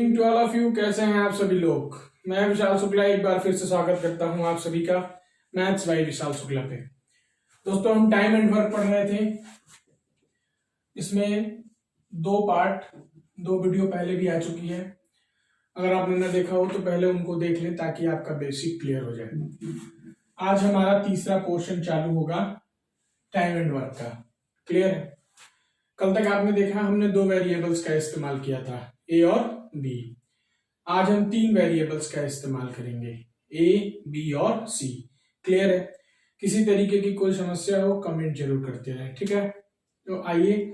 Evening to all of you. कैसे हैं आप सभी लोग। मैं विशाल शुक्ला एक बार फिर से स्वागत करता हूं आप सभी का मैथ्स बाय विशाल शुक्ला पे। दोस्तों हम टाइम एंड वर्क पढ़ रहे थे। इसमें दो वीडियो पहले भी आ चुकी है। अगर आपने ना देखा हो तो पहले उनको देख लें ताकि आपका बेसिक क्लियर हो जाए। आज हमारा तीसरा पोर्शन चालू होगा टाइम एंड वर्क का। क्लियर है। कल तक आपने देखा हमने दो वेरिएबल्स का इस्तेमाल किया था, ए और बी। आज हम तीन वेरिएबल्स का इस्तेमाल करेंगे, ए, बी और सी। क्लियर है। किसी तरीके की कोई समस्या हो कमेंट जरूर करते रहें, ठीक है। तो आइए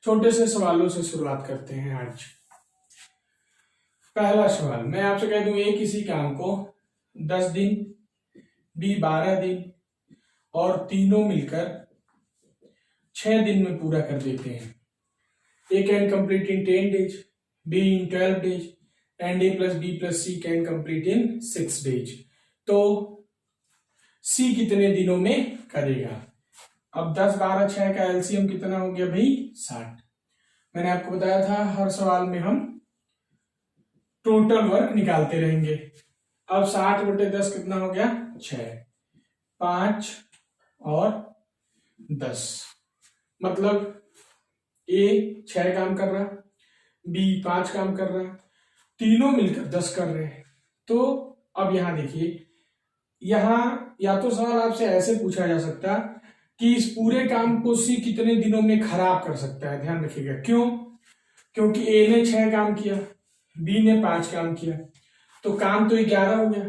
छोटे से सवालों से शुरुआत करते हैं आज। पहला सवाल मैं आपसे कह दूं, ए किसी काम को 10 दिन, बी 12 दिन और तीनों मिलकर 6 दिन में पूरा कर देते हैं। A can complete in 10 days, B in 12 days and A plus B plus C can complete in 6 days। तो C कितने दिनों में करेगा। अब 10, 12, 6 का एलसीएम कितना हो गया भाई 60। मैंने आपको बताया था हर सवाल में हम टोटल वर्क निकालते रहेंगे। अब 60/10 कितना हो गया 6, 5 और 10। मतलब ए 6 काम कर रहा, बी 5 काम कर रहा, तीनों मिलकर 10 कर रहे हैं। तो अब यहां देखिए, यहां या तो सवाल आपसे ऐसे पूछा जा सकता कि इस पूरे काम को सी कितने दिनों में खराब कर सकता है। ध्यान रखिएगा क्यों, क्योंकि ए ने 6 काम किया, बी ने 5 काम किया, तो काम तो 11 हो गया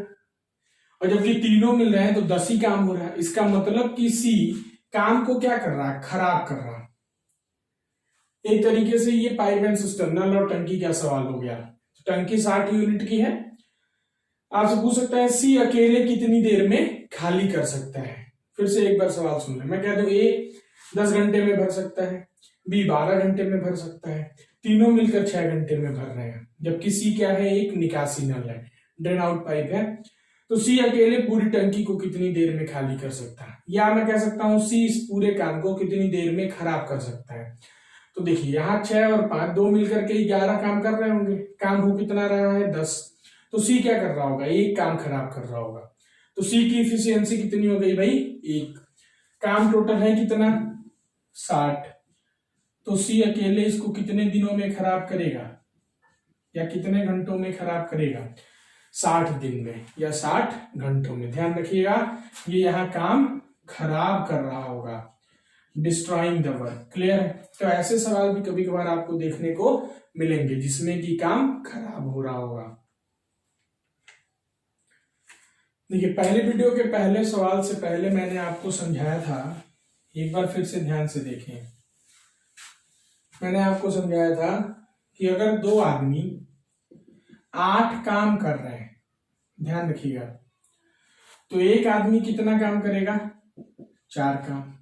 और जबकि तीनों मिल रहे हैं तो 10 ही काम हो रहा है। इसका मतलब कि सी काम को क्या कर रहा है, खराब कर रहा है। एक तरीके से ये पाइपलाइन सिस्टम नल और टंकी का सवाल हो गया। टंकी 60 यूनिट की है। आपसे पूछ सकता है सी अकेले कितनी देर में खाली कर सकता है। फिर से एक बार सवाल सुन ले। मैं कह दूं ए 10 घंटे में भर सकता है, बी 12 घंटे में भर सकता है, तीनों मिलकर 6 घंटे में भर रहे हैं। जबकि सी क्या है, एक निकासी नल है, ड्रेन आउट पाइप है। तो सी अकेले पूरी टंकी को कितनी देर में खाली कर सकता है, या मैं कह सकता हूं सी इस पूरे काम को कितनी देर में खराब कर सकता है। तो देखिए यहाँ 6 और 5 दो मिलकर के 11 काम कर रहे होंगे। काम हो कितना रहा है 10। तो सी क्या कर रहा होगा, एक काम खराब कर रहा होगा। तो सी की इफिशियंसी कितनी हो गई भाई 1। काम टोटल है कितना 60। तो सी अकेले इसको कितने दिनों में खराब करेगा या कितने घंटों में खराब करेगा, 60 दिन में या 60 घंटों में। ध्यान रखिएगा ये यहाँ काम खराब कर रहा होगा, डिस्ट्रॉइंग द वर्क। क्लियर है। तो ऐसे सवाल भी कभी कभार आपको देखने को मिलेंगे जिसमें कि काम खराब हो रहा होगा। देखिए पहले वीडियो के पहले सवाल से पहले मैंने आपको समझाया था, एक बार फिर से ध्यान से देखें। मैंने आपको समझाया था कि अगर दो आदमी 8 काम कर रहे हैं, ध्यान रखिएगा, तो एक आदमी कितना काम करेगा 4 काम।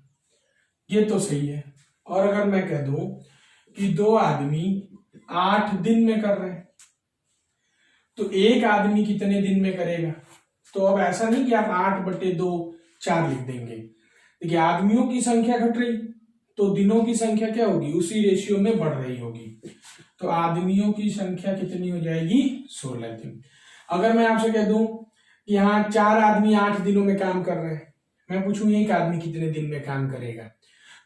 ये तो सही है। और अगर मैं कह दूं कि दो आदमी 8 दिन में कर रहे हैं तो एक आदमी कितने दिन में करेगा। तो अब ऐसा नहीं कि आप 8/2 4 लिख देंगे। देखिए आदमियों की संख्या घट रही तो दिनों की संख्या क्या होगी, उसी रेशियो में बढ़ रही होगी। तो आदमियों की संख्या कितनी हो जाएगी 16 दिन। अगर मैं आपसे कह दूं कि यहाँ 4 आदमी 8 दिनों में काम कर रहे हैं, मैं पूछूं एक आदमी कितने दिन में काम करेगा,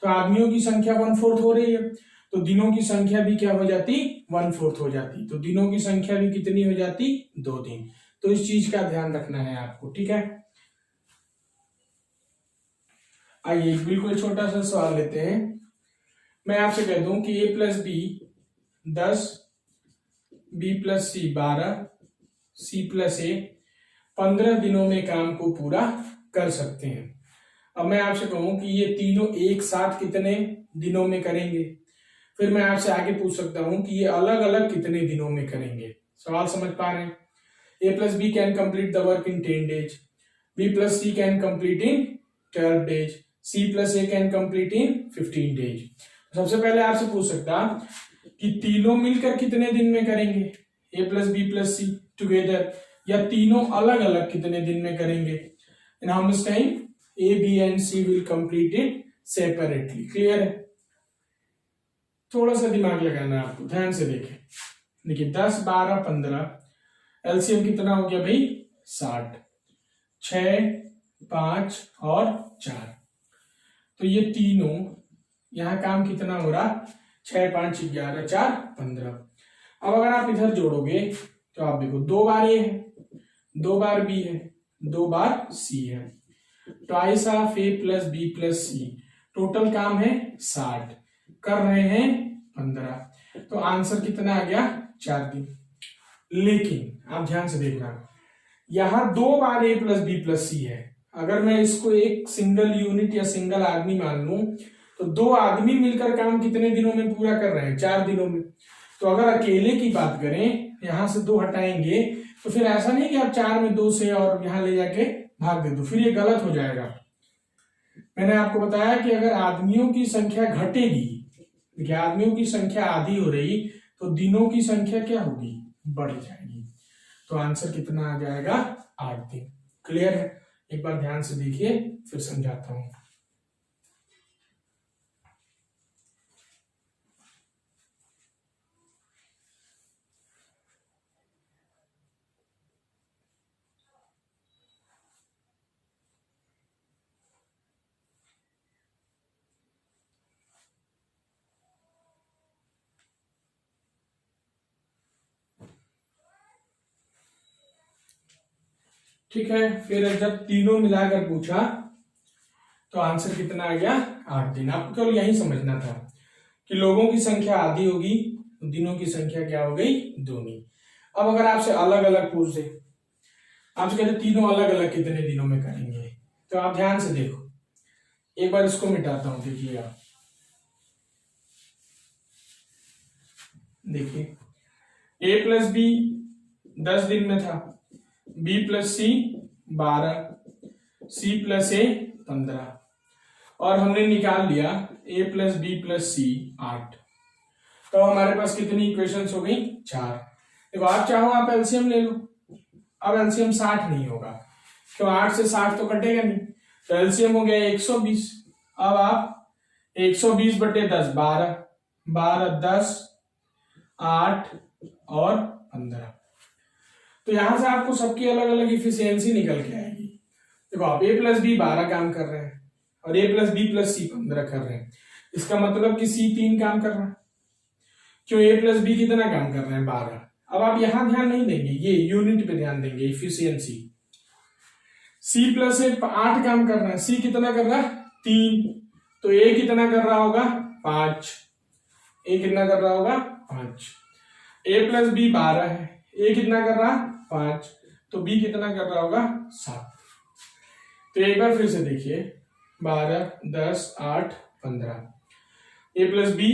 तो आदमियों की संख्या 1/4 हो रही है, तो दिनों की संख्या भी क्या हो जाती 1/4 हो जाती। तो दिनों की संख्या भी कितनी हो जाती 2 दिन। तो इस चीज का ध्यान रखना है आपको, ठीक है। आइए बिल्कुल छोटा सा सवाल लेते हैं। मैं आपसे कह दूं कि a plus B 10, b plus C 12, c plus A 15 दिनों में काम को पूरा कर सकते हैं। अब मैं आपसे कहूं कि ये तीनों एक साथ कितने दिनों में करेंगे। फिर मैं आपसे आगे पूछ सकता हूं कि ये अलग अलग कितने दिनों में करेंगे। सवाल समझ पा रहे हैं। A plus B can complete the work in 10 days, B plus C can complete in 12 days, C plus A can complete in 15 days। सबसे पहले आपसे पूछ सकता कि तीनों मिलकर कितने दिन में करेंगे, A plus B plus C together, या तीनों अलग अलग कितने दिन में करेंगे। In how much time A, B and C will complete it separately। Clear है। थोड़ा सा दिमाग लगाना है आपको, ध्यान से देखें। देखिए 10, 12, 15, एलसीएम कितना हो गया भाई 60, 6, 5 और 4। तो ये तीनों यहाँ काम कितना हो रहा 6, 5, 11, 4, 15। अब अगर आप इधर जोड़ोगे तो आप देखो 2 बार ए है, 2 बार बी है, 2 बार सी है, twice of A plus B plus C, total काम है 60, कर रहे हैं 15, तो आंसर कितना आ गया 4 दिन। लेकिन आप ध्यान से देखना, यहां 2 बार ए प्लस बी प्लस सी है, अगर मैं इसको एक सिंगल यूनिट या सिंगल आदमी मान लूं तो 2 आदमी मिलकर काम कितने दिनों में पूरा कर रहे हैं 4 दिनों में। तो अगर अकेले की बात करें, यहां से 2 हटाएंगे तो फिर ऐसा नहीं कि आप 4 में 2 से और यहां ले जाके भाग दे दो, फिर ये गलत हो जाएगा। मैंने आपको बताया कि अगर आदमियों की संख्या घटेगी, देखिए आदमियों की संख्या आधी हो रही तो दिनों की संख्या क्या होगी बढ़ जाएगी। तो आंसर कितना आ जाएगा 8 दिन। क्लियर है? एक बार ध्यान से देखिए फिर समझाता हूं। ठीक है, फिर जब तीनों मिलाकर पूछा तो आंसर कितना आ गया 8 दिन। आपको केवल यही समझना था कि लोगों की संख्या आधी होगी तो दिनों की संख्या क्या हो गई दूनी। अब अगर आपसे अलग अलग पूछ दे, आपसे कहते तीनों अलग अलग कितने दिनों में करेंगे, तो आप ध्यान से देखो, एक बार इसको मिटाता हूं। देखिए आप देखिए ए प्लस बी 10 दिन में था, B plus C 12, C plus A 15, और हमने निकाल लिया ए प्लस बी प्लस सी 8। तो हमारे पास कितनी इक्वेशंस हो गई 4। देखो आप चाहो आप एलसीएम ले लो, अब एलसीएम 60 नहीं होगा क्यों, 8 से 60 तो कटेगा नहीं, तो एलसीएम हो गया 120। अब आप 120 बटे 10 12, 12 10 8 और 15। तो यहां से आपको सबकी अलग अलग इफिशियंसी निकल के आएगी। देखो आप ए प्लस बी 12 काम कर रहे हैं और ए प्लस बी प्लस सी 15 कर रहे हैं, इसका मतलब कि सी 3 काम कर रहा है, क्यों ए प्लस बी कितना काम कर रहे हैं 12। अब आप यहां ध्यान नहीं देंगे, ये यूनिट पे ध्यान देंगे, इफिशियंसी। सी प्लस ए 8 काम कर रहा है, सी कितना कर रहा है 3, तो ए कितना कर रहा होगा 5, ए कितना कर रहा होगा 5। ए प्लस बी 12 है, ए कितना कर रहा 5, तो बी कितना कर रहा होगा 7। तो एक बार फिर से देखिए 12 10 8 15, ए प्लस बी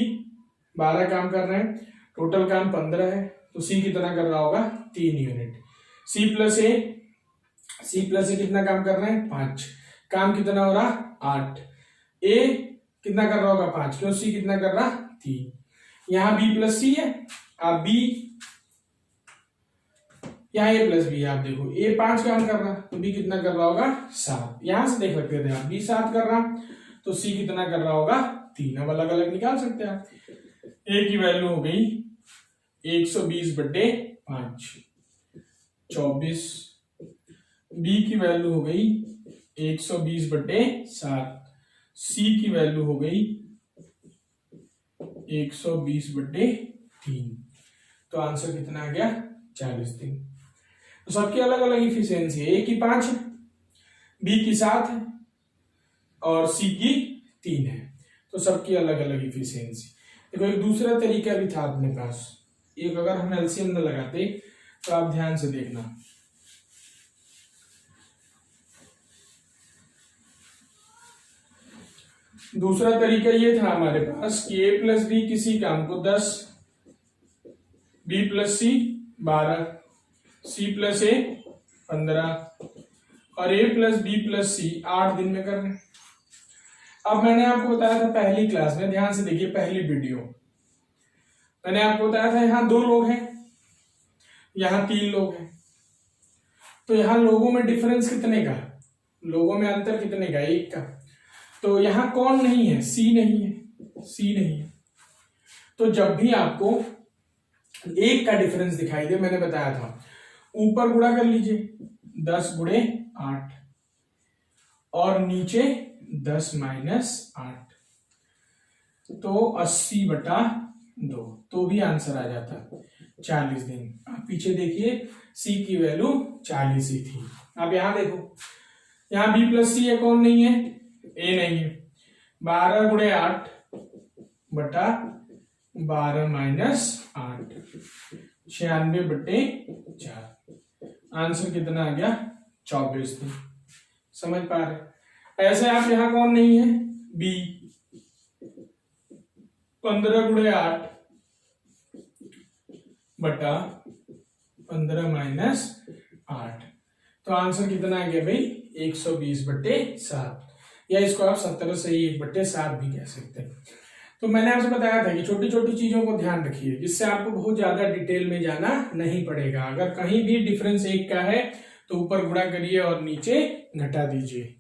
12 काम कर रहे हैं, टोटल काम 15 है, तो सी कितना कर रहा होगा 3 यूनिट। सी प्लस ए कितना काम कर रहे हैं 5, काम कितना हो रहा 8, ए कितना कर रहा होगा 5, क्यों सी कितना कर रहा 3। यहां बी प्लस सी है, आप बी, यहाँ ए प्लस बी है, आप देखो ए 5 काम कर रहा तो बी कितना कर रहा होगा 7। यहां से देख सकते थे आप बी 7 कर रहा तो सी कितना कर रहा होगा 3। अब अलग अलग निकाल सकते हैं आप। ए की वैल्यू हो गई 120 बटे 5 24, बी की वैल्यू हो गई 120 बटे 7, सी की वैल्यू हो गई 120 बटे 3। तो आंसर कितना आ गया 40 दिन। तो सबकी अलग अलग इफिशियंसी है, ए की 5 है, बी की 7 है और सी की 3 है, तो सबकी अलग अलग इफिशियंसी। देखो एक दूसरा तरीका भी था अपने पास, एक अगर हम एलसीएम न लगाते तो आप ध्यान से देखना, दूसरा तरीका ये था हमारे पास कि ए प्लस बी किसी काम को 10, B plus C 12, C plus A 15 और ए प्लस बी प्लस सी 8 दिन में कर रहे हैं। अब मैंने आपको बताया था पहली क्लास में, ध्यान से देखिए पहली वीडियो, मैंने आपको बताया था यहां 2 लोग हैं, यहां 3 लोग हैं, तो यहां लोगों में डिफरेंस कितने का, लोगों में अंतर कितने का 1 का। तो यहां कौन नहीं है सी नहीं है, सी नहीं है। तो जब भी आपको एक का डिफरेंस दिखाई दे, मैंने बताया था ऊपर गुणा कर लीजिए 10 गुणे 8 और नीचे 10 माइनस 8, तो 80/2, तो भी आंसर आ जाता 40 दिन। आप पीछे देखिए सी की वैल्यू 40 ही थी। अब यहां देखो, यहां बी प्लस सी है, कौन नहीं है, ए नहीं है। 12 गुणे 8 बटा 12 माइनस 8, 96/4, आंसर कितना आ गया 24 दिन। समझ पा रहे? ऐसे आप यहां कौन नहीं है, बी, 15 गुणे 8 बटा 15 माइनस 8, तो आंसर कितना आ गया भाई 120/7, या इसको आप 17 से 1/7 भी कह सकते हैं। तो मैंने आपसे बताया था कि छोटी छोटी चीजों को ध्यान रखिए, जिससे आपको बहुत ज्यादा डिटेल में जाना नहीं पड़ेगा। अगर कहीं भी डिफरेंस एक का है तो ऊपर गुणा करिए और नीचे घटा दीजिए।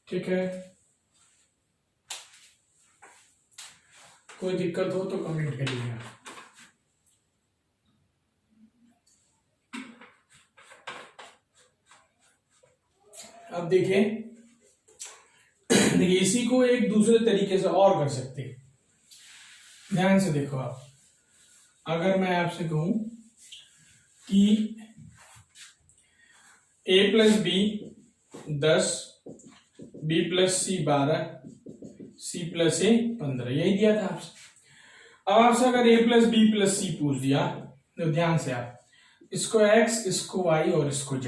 ठीक है, कोई दिक्कत हो तो कमेंट करिएगा। अब देखिए इसी को एक दूसरे तरीके से और कर सकते हैं। ध्यान से देखो आप, अगर मैं आपसे कहूं कि a plus B 10, B plus C 12, C plus A 15, यही दिया था आपसे। अब आपसे अगर a plus B plus C पूछ दिया तो ध्यान से आप इसको x, इसको y और इसको z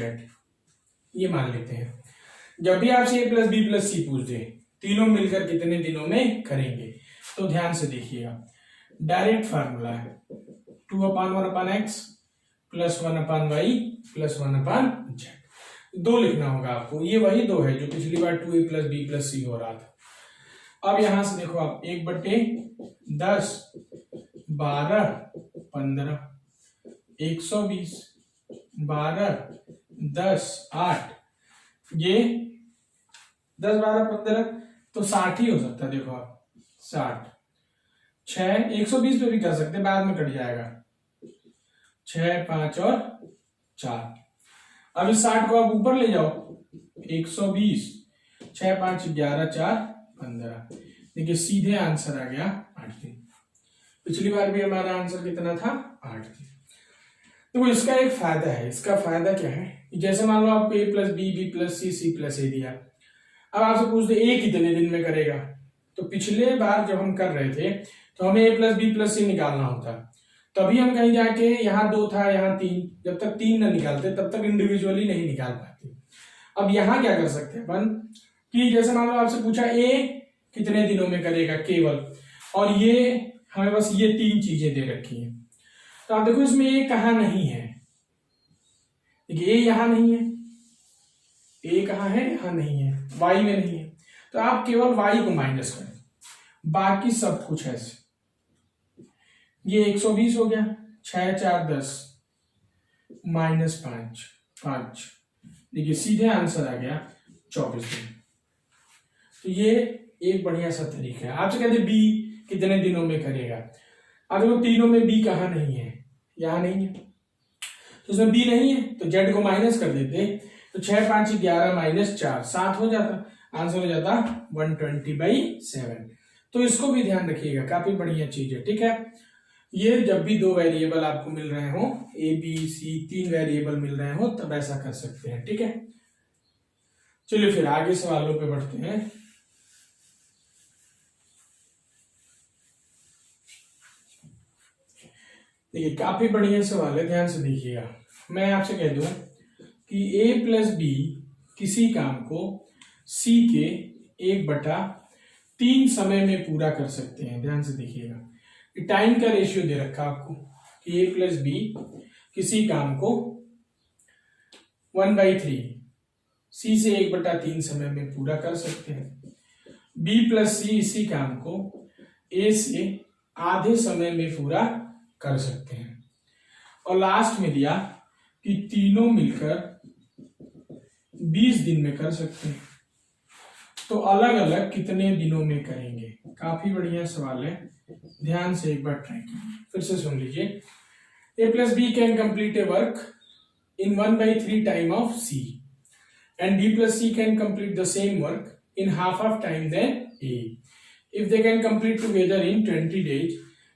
ये मान लेते हैं। जब भी आपसे a plus B plus C पूछ दे, तीनों मिलकर कितने दिनों में करेंगे, तो ध्यान से देखिएगा, डायरेक्ट फार्मूला है 2/1/x plus 1/y plus 1/z, 2 लिखना होगा आपको। ये वही 2 है जो पिछली बार 2a प्लस बी प्लस सी हो रहा था। अब यहां से देखो आप 1/10 12 15 120 12 10 8, ये 10 12 15 तो 60 ही हो सकता है। देखो आप 60, 6 120 पे भी कर सकते हैं, बाद में कट जाएगा, 6 5 और 4। अब इस 60 को आप ऊपर ले जाओ, 120 6 5 11 4 15, देखिए सीधे आंसर आ गया 8 दिन। पिछली बार भी हमारा आंसर कितना था 8 दिन। तो इसका एक फायदा है, इसका फायदा क्या है, जैसे मान लो आपको a plus B B plus C C plus A दिया, अब आपसे पूछते a कितने दिन में करेगा, तो पिछले बार जब हम कर रहे थे तो हमें a प्लस बी प्लस सी निकालना होता, तभी हम कहीं जाके यहाँ 2 था यहाँ 3, जब तक 3 ना निकालते तब तक इंडिविजुअली नहीं निकाल पाते। अब यहाँ क्या कर सकते हैं अपन कि जैसे मान लो आपसे पूछा a कितने दिनों में करेगा केवल, और ये हमें बस ये 3 चीजें दे रखी है, तो आप देखो इसमें a कहाँ नहीं है, देखिए a यहाँ नहीं है, a कहाँ है, यहाँ नहीं है, y में नहीं है, तो आप केवल y को माइनस करें, बाकी सब कुछ ऐसे। ये 120 हो गया, 6 4 10 माइनस 5 5, देखिए सीधे आंसर आ गया 24 दिन। तो ये एक बढ़िया सा तरीका है। आपसे कहते b कितने दिनों में करेगा, अब देखो तीनों में b कहाँ नहीं है, यहाँ नहीं है, तो इसमें b नहीं है तो z को माइनस कर देते, तो 6 5 11 माइनस 4 7 हो जाता, आंसर हो जाता 120/7। तो इसको भी ध्यान रखिएगा, काफी बढ़िया चीज है। ठीक है, ये जब भी 2 वेरिएबल आपको मिल रहे हो, a b c 3 वेरिएबल मिल रहे हो, तब ऐसा कर सकते हैं। ठीक है, चलिए फिर आगे सवालों पे बढ़ते हैं। देखिए काफी बढ़िया सवाल है, ध्यान से देखिएगा। मैं आपसे कह दूं कि a प्लस बी किसी काम को c के 1/3 समय में पूरा कर सकते हैं। ध्यान से देखिएगा, टाइम का रेशियो दे रखा आपको कि a प्लस बी किसी काम को 1/3 c से 1/3 समय में पूरा कर सकते हैं। b प्लस सी इसी काम को a से आधे समय में पूरा कर सकते हैं। और लास्ट में दिया कि तीनों मिलकर 20 दिन में कर सकते हैं। तो अलग अलग कितने दिनों में करेंगे? काफी बढ़िया सवाल है, ध्यान से एक बार ट्राई करिए। फिर से सुन लीजिए। A plus B can complete a work in 1/3 time of C, and B plus C can complete the same work in half of time than A. If they can complete together in 20 days,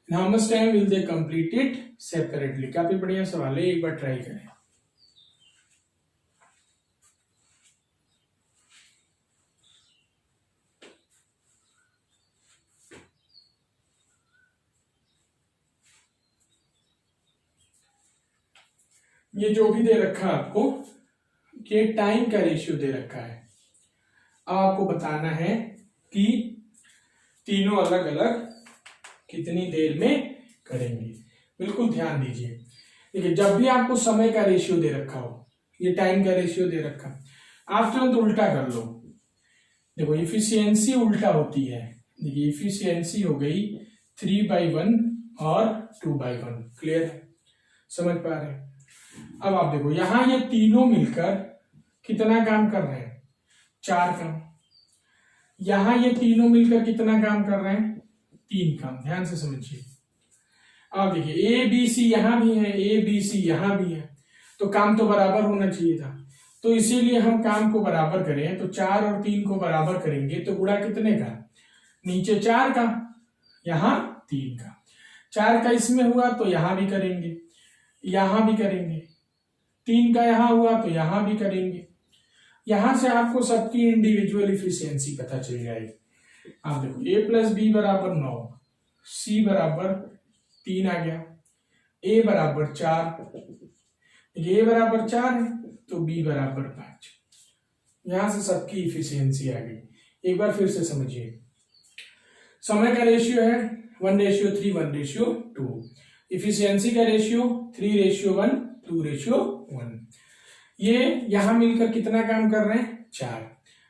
in how much time will they complete it separately? काफी बढ़िया सवाल है, एक बार try करें। ये जो भी दे रखा है आपको, ये टाइम का रेशियो दे रखा है। अब आपको बताना है कि तीनों अलग अलग कितनी देर में करेंगे। बिल्कुल ध्यान दीजिए। देखिए, जब भी आपको समय का रेशियो दे रखा हो, ये टाइम का रेशियो दे रखा, आप तुरंत उल्टा कर लो। देखो, इफिशियंसी उल्टा होती है। देखिए, इफिशियंसी हो गई 3/1 और 2/1। क्लियर है? समझ पा रहे हैं? अब आप देखो, यहां ये तीनों मिलकर कितना काम कर रहे हैं? 4 काम। यहां ये तीनों मिलकर कितना काम कर रहे हैं? 3 काम। ध्यान से समझिए। अब देखिए, ए बी सी यहां भी है, ए बी सी यहां भी है, तो काम तो बराबर होना चाहिए था। तो इसीलिए हम काम को बराबर करें, तो 4 और 3 को बराबर करेंगे तो गुणा कितने का? नीचे 4 का, यहां 3 का। 4 का इसमें हुआ तो यहां भी करेंगे, यहां भी करेंगे। 3 का यहां हुआ तो यहां भी करेंगे। यहां से आपको सबकी इंडिविजुअल इफिशियंसी पता चल जाएगी। आप देखो, a प्लस बी बराबर 9, c बराबर 3 आ गया, a बराबर 4, a बराबर 4 है तो b बराबर 5। यहां से सबकी इफिशियंसी आ गई। एक बार फिर से समझिए। समय का रेशियो है 1:3, 1:2। इफिशियंसी का रेशियो 3:1, 2:1। ये यहां मिलकर कितना काम कर रहे हैं? 4।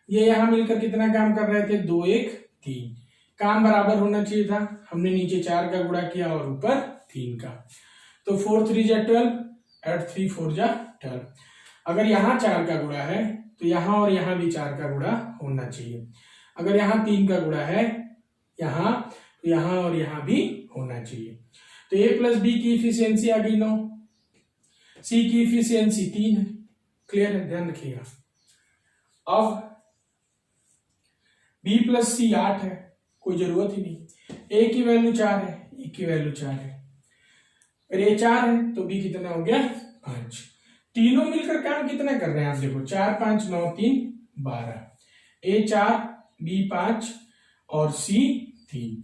ये यहां मिलकर कितना काम कर रहे थे? 2, 1, 3। काम बराबर होना चाहिए था, हमने नीचे 4 का गुणा किया और ऊपर 3 का। तो 4 3 जा 12, एड 3 4 जा 12। अगर यहाँ 4 का गुणा है तो यहाँ और यहाँ भी 4 का गुणा होना चाहिए। अगर यहाँ 3 का गुणा है यहाँ, तो यहाँ और यहाँ भी होना चाहिए। तो a प्लस बी की इफिशियंसी आ गई 9, सी की इफिशियंसी 3 है। क्लियर है? ध्यान रखिएगा। अब b प्लस सी 8 है, कोई जरूरत ही नहीं। a की वैल्यू 4 है, a की वैल्यू 4 है। अगर a 4 है तो b कितना हो गया? 5। तीनों मिलकर काम कितना कर रहे हैं? आप देखो, 4 5 9 3 12। a 4, b 5 और c 3।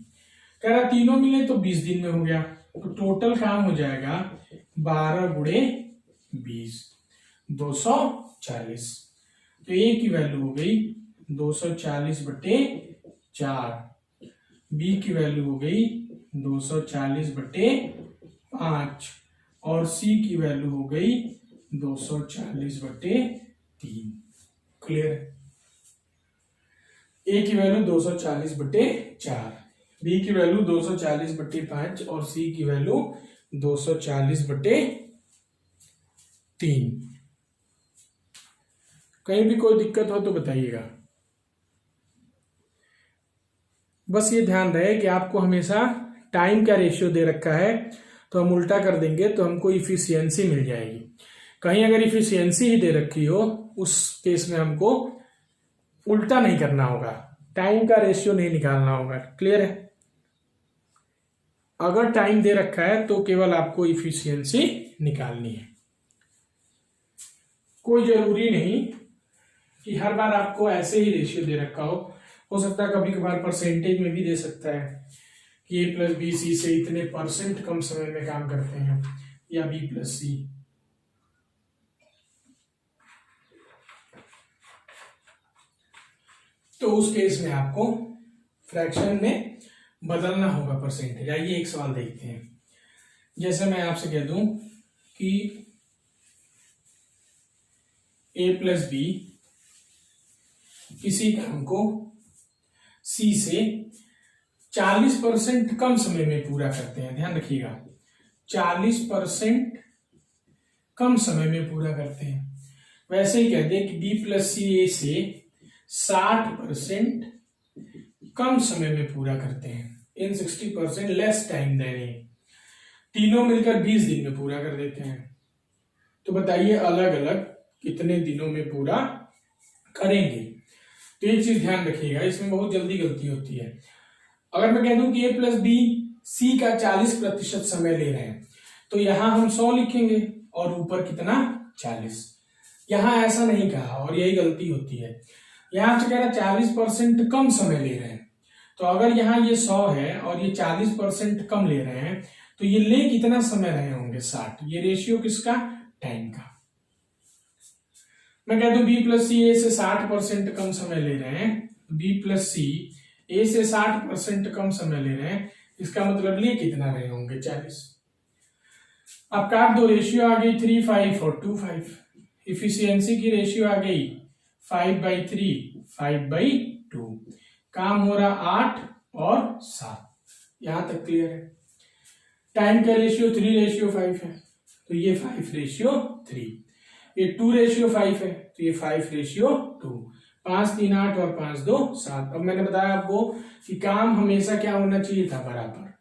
कह रहा तीनों मिले तो 20 दिन में हो गया। तो टोटल काम हो जाएगा 12 गुणे 20, 240। तो a की वैल्यू हो गई 240/4, b की वैल्यू हो गई 240/5 और c की वैल्यू हो गई 240/3। क्लियर? a की वैल्यू 240/4, b की वैल्यू 240/5 और c की वैल्यू 240/3। कहीं भी कोई दिक्कत हो तो बताइएगा। बस ये ध्यान रहे कि आपको हमेशा टाइम का रेशियो दे रखा है तो हम उल्टा कर देंगे तो हमको इफिशियंसी मिल जाएगी। कहीं अगर इफिशियंसी ही दे रखी हो, उस केस में हमको उल्टा नहीं करना होगा, टाइम का रेशियो नहीं निकालना होगा। क्लियर है? अगर टाइम दे रखा है तो केवल आपको इफिशियंसी निकालनी है। कोई जरूरी नहीं कि हर बार आपको ऐसे ही रेशियो दे रखा हो सकता है कभी कभार परसेंटेज में भी दे सकता है कि a प्लस बी सी से इतने % कम समय में काम करते हैं, या b प्लस सी। तो उस केस में आपको फ्रैक्शन में बदलना होगा परसेंटेज। आइए एक सवाल देखते हैं। जैसे मैं आपसे कह दूं कि a प्लस बी किसी काम को c से 40% कम समय में पूरा करते हैं। ध्यान रखिएगा, 40% कम समय में पूरा करते हैं। वैसे ही कहते हैं कि बी प्लस सी ए से 60% कम समय में पूरा करते हैं, इन 60% लेस टाइम देन ए। तीनों मिलकर 20 दिन में पूरा कर देते हैं। तो बताइए अलग अलग कितने दिनों में पूरा करेंगे। तो एक चीज ध्यान रखिएगा, इसमें बहुत जल्दी गलती होती है। अगर मैं कह दूं कि ए प्लस बी सी का 40% समय ले रहे हैं, तो यहां हम 100 लिखेंगे और ऊपर कितना 40। यहां ऐसा नहीं कहा और यही गलती होती है। यहां से कह रहा 40% कम समय ले रहे हैं, तो अगर यहाँ ये 100 है और ये 40% कम ले रहे हैं, तो ये ले कितना समय रहे होंगे 60। ये रेशियो किसका, टाइम का। मैं कह दूं बी प्लस सी ए से 60% कम समय ले रहे हैं, बी प्लस सी ए से 60% कम समय ले रहे हैं, इसका मतलब ले कितना रहे होंगे 40। अब काट दो, रेशियो आ गई 3, 5 और 2, 5। इफिशियंसी की रेशियो आ गई 5/3, 5/2। काम हो रहा 8 और 7। यहां तक क्लियर है। टाइम का रेशियो 3/5 है, तो ये 5/3। ये 2/5 है, तो ये 5/2। 5 3 8 और 5 2 7। अब मैंने बताया आपको कि काम हमेशा क्या होना चाहिए था, बराबर।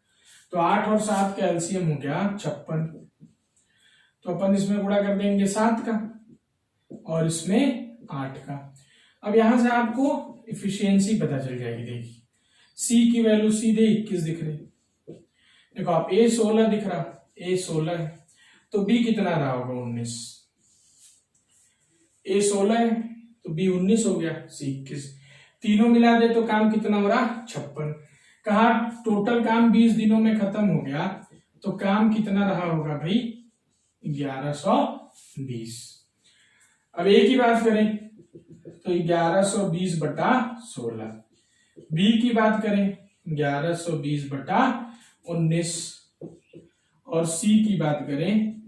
तो 8 और 7 का एलसीएम हो गया 56। तो अपन इसमें गुणा कर देंगे 7 का और इसमें 8 का। अब यहां से आपको इफिशियंसी पता चल जाएगी। देखिए सी की वैल्यू सीधे 21 दिख रही। देखो आप ए 16 दिख रहा, ए 16 है, तो बी कितना रहा होगा 19। ए 16 है तो बी 19 हो गया, सी 21। तीनों मिला दे तो काम कितना हो रहा 56। कहा टोटल काम 20 दिनों में खत्म हो गया, तो काम कितना रहा होगा भाई 1120। अब ए की बात करें तो 1120/16। बी की बात करें 1120/19 और सी की बात करें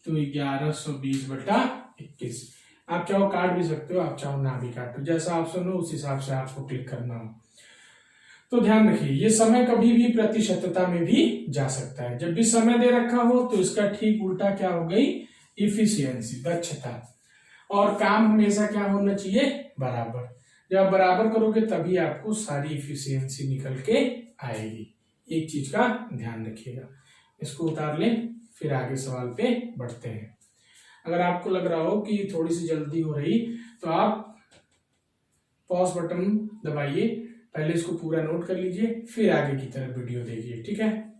तो 1120/21। आप चाहो काट भी सकते हो, आप चाहो ना भी काटो, जैसा ऑप्शन हो उस हिसाब से आपको क्लिक करना हो। तो ध्यान रखिए ये समय कभी भी प्रतिशतता में भी जा सकता है। जब भी समय दे रखा हो तो इसका ठीक उल्टा क्या हो गई, इफिशियंसी, दक्षता। और काम हमेशा क्या होना चाहिए, बराबर। जब आप बराबर करोगे तभी आपको सारी इफिशियंसी निकल के आएगी। एक चीज का ध्यान रखिएगा। इसको उतार लें, फिर आगे सवाल पे बढ़ते हैं। अगर आपको लग रहा हो कि थोड़ी सी जल्दी हो रही तो आप पॉज बटन दबाइए, पहले इसको पूरा नोट कर लीजिए, फिर आगे की तरफ वीडियो देखिए, ठीक है।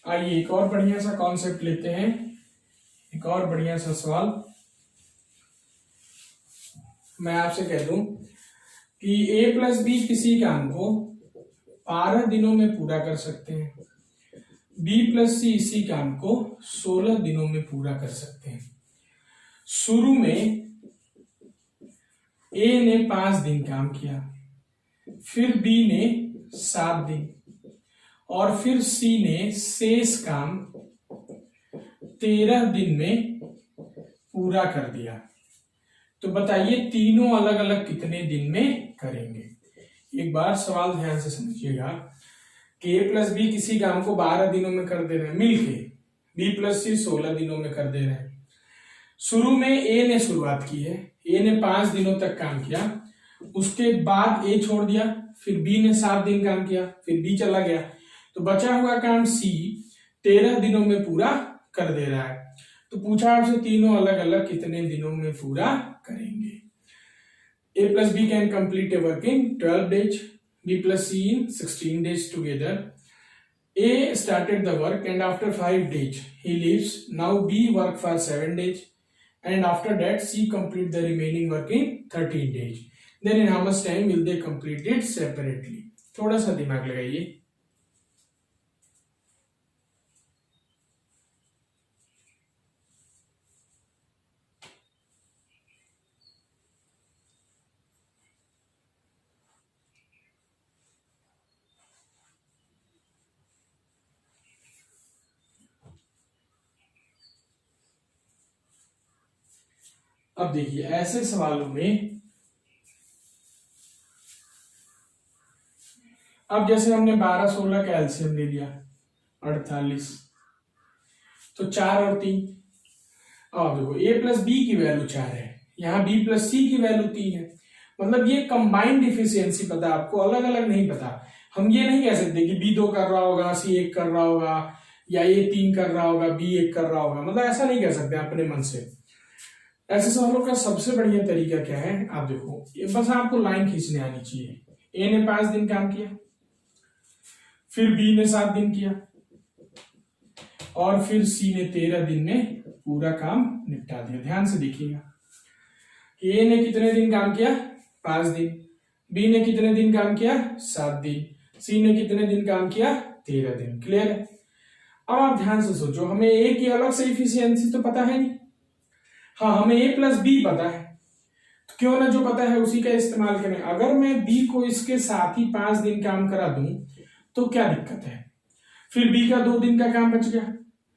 आइए एक और बढ़िया सा कॉन्सेप्ट लेते हैं, एक और बढ़िया सा सवाल। मैं आपसे कह दूं कि a प्लस बी किसी काम को 12 दिनों में पूरा कर सकते हैं, b प्लस सी इसी काम को 16 दिनों में पूरा कर सकते हैं। शुरू में a ने 5 दिन काम किया, फिर b ने 7 दिन और फिर c ने शेष काम 13 दिन में पूरा कर दिया। तो बताइए तीनों अलग अलग कितने दिन में करेंगे। एक बार सवाल ध्यान से समझिएगा कि a प्लस बी किसी काम को 12 दिनों में कर दे रहे हैं मिलके, b प्लस सी 16 दिनों में कर दे रहे हैं। शुरू में a ने शुरुआत की है, a ने 5 दिनों तक काम किया, उसके बाद a छोड़ दिया, फिर b ने 7 दिन काम किया, फिर b चला गया, तो बचा हुआ काम c 13 दिनों में पूरा कर दे रहा है। तो पूछा आपसे तीनों अलग अलग कितने दिनों में पूरा करेंगे। a plus B can complete a work in 12 days, b plus C in 16 days together. A started the work and after 5 days he leaves. Now B work for 7 days and after that C complete the remaining work in 13 days. Then in how much time will they complete it separately? थोड़ा सा दिमाग लगाइए। अब देखिए ऐसे सवालों में अब जैसे हमने 12 16 का एलसीएम ले लिया 48, तो 4 और 3, अब देखो a प्लस बी की वैल्यू 4 है, यहाँ b प्लस सी की वैल्यू 3 है, मतलब ये कंबाइंड डिफिशियंसी पता, आपको अलग अलग नहीं पता। हम ये नहीं कह सकते कि b 2 कर रहा होगा, c 1 कर रहा होगा, या a 3 कर रहा होगा, b 1 कर रहा होगा, मतलब ऐसा नहीं कह सकते अपने मन से। ऐसे सवालों का सबसे बढ़िया तरीका क्या है, आप देखो, ये बस आपको लाइन खींचने आनी चाहिए। a ने 5 दिन काम किया, फिर b ने 7 दिन किया, और फिर c ने 13 दिन में पूरा काम निपटा दिया। ध्यान से देखिएगा, a ने कितने दिन काम किया, 5 दिन, b ने कितने दिन काम किया, 7 दिन, c ने कितने दिन काम किया, 13 दिन। क्लियर है? अब आप ध्यान से सोचो, हमें a की अलग से इफिशियंसी तो पता है नहीं, हाँ हमें a प्लस बी पता है, तो क्यों ना जो पता है उसी का इस्तेमाल करें। अगर मैं b को इसके साथ ही 5 दिन काम करा दूं तो क्या दिक्कत है, फिर b का 2 दिन का काम बच गया।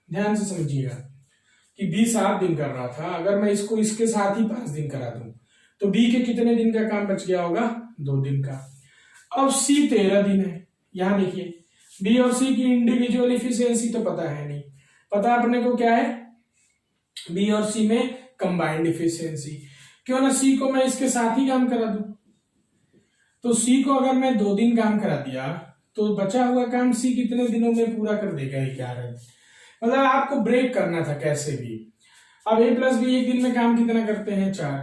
ध्यान से समझिएगा कि b 7 दिन कर रहा था, अगर मैं इसको इसके साथ ही 5 दिन करा दूं तो b के कितने दिन का काम बच गया होगा, 2 दिन का। अब c 13 दिन है, यहां देखिए b और c की इंडिविजुअल इफिशियंसी तो पता है नहीं, पता अपने को क्या है, b और c में कंबाइंड इफिशियंसी। क्यों ना c को मैं इसके साथ ही काम करा दूं, तो c को अगर मैं 2 दिन काम करा दिया तो बचा हुआ काम c कितने दिनों में पूरा कर देगा, 11। मतलब आपको ब्रेक करना था कैसे भी। अब a प्लस बी 1 दिन में काम कितना करते हैं, 4,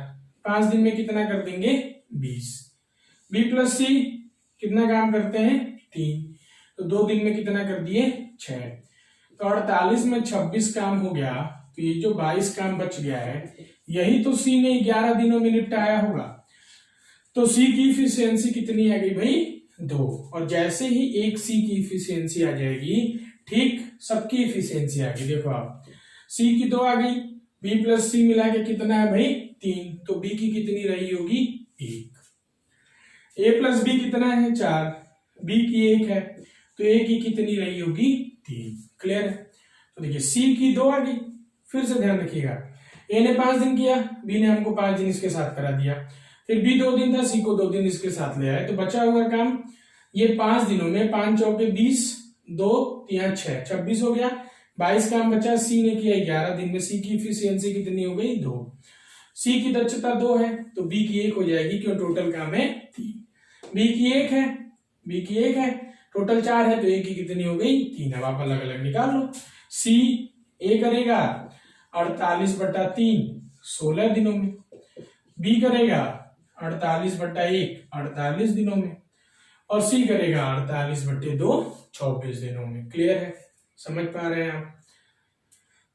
5 दिन में कितना कर देंगे, 20। b प्लस सी कितना काम करते हैं, 3, तो 2 दिन में कितना कर दिए, 6। तो 48 में 26 काम हो गया, तो ये जो 22 काम बच गया है, यही तो c ने 11 दिनों में निपटाया होगा। तो c की इफिशियंसी कितनी आ गई भाई, 2। और जैसे ही एक c की इफिशियंसी आ जाएगी, ठीक सबकी इफिशियंसी आ गई। देखो आप, c की 2 आ गई, b प्लस सी मिला के कितना है भाई, 3, तो b की कितनी रही होगी, 1। a प्लस बी कितना है, 4, b की 1 है, तो a की कितनी रही होगी, 3। क्लियर है? तो देखिए c की 2 आ गई, फिर से ध्यान रखिएगा, a ने 5 दिन किया, b ने हमको 5 दिन इसके साथ करा दिया, फिर b 2 दिन था, c को 2 दिन इसके साथ ले आए, तो बचा हुआ काम ये 5 दिनों में 5 चौके 20, 2 3 6, 26 हो गया। 22 काम बचा, c ने किया 11 दिन में, c की इफिशियंसी कितनी हो गई, 2। c की दक्षता 2 है, तो b की 1 हो जाएगी, क्यों टोटल काम है 3। b की 1 है, b की 1 है, टोटल 4 है, तो a की कितनी हो गई, 3। अब आप अलग अलग निकाल लो। c a करेगा 48/3 16 दिनों में, b करेगा 48/1 48 दिनों में, और c करेगा 48/2 24 दिनों में। क्लियर है? समझ पा रहे हैं आप?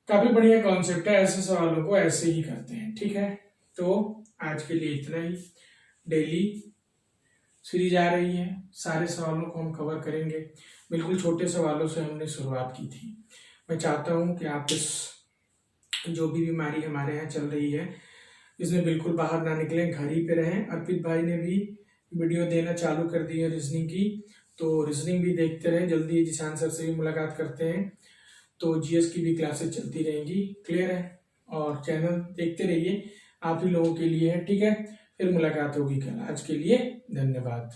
काफी बढ़िया कॉन्सेप्ट है, ऐसे सवालों को ऐसे ही करते हैं। ठीक है, तो आज के लिए इतना ही। डेली सीरीज आ रही है, सारे सवालों को हम कवर करेंगे। बिल्कुल छोटे सवालों से हमने शुरुआत की थी। मैं चाहता हूं कि आप इस जो भी बीमारी हमारे यहाँ चल रही है, इसमें बिल्कुल बाहर ना निकलें, घर ही पे रहें। अर्पित भाई ने भी वीडियो देना चालू कर दी है रीजनिंग की, तो रीजनिंग भी देखते रहें। जल्दी जिशान सर से भी मुलाकात करते हैं, तो जीएस की भी क्लासेस चलती रहेंगी। क्लियर है? और चैनल देखते रहिए, आप ही लोगों के लिए है। ठीक है, फिर मुलाकात होगी कल। आज के लिए धन्यवाद।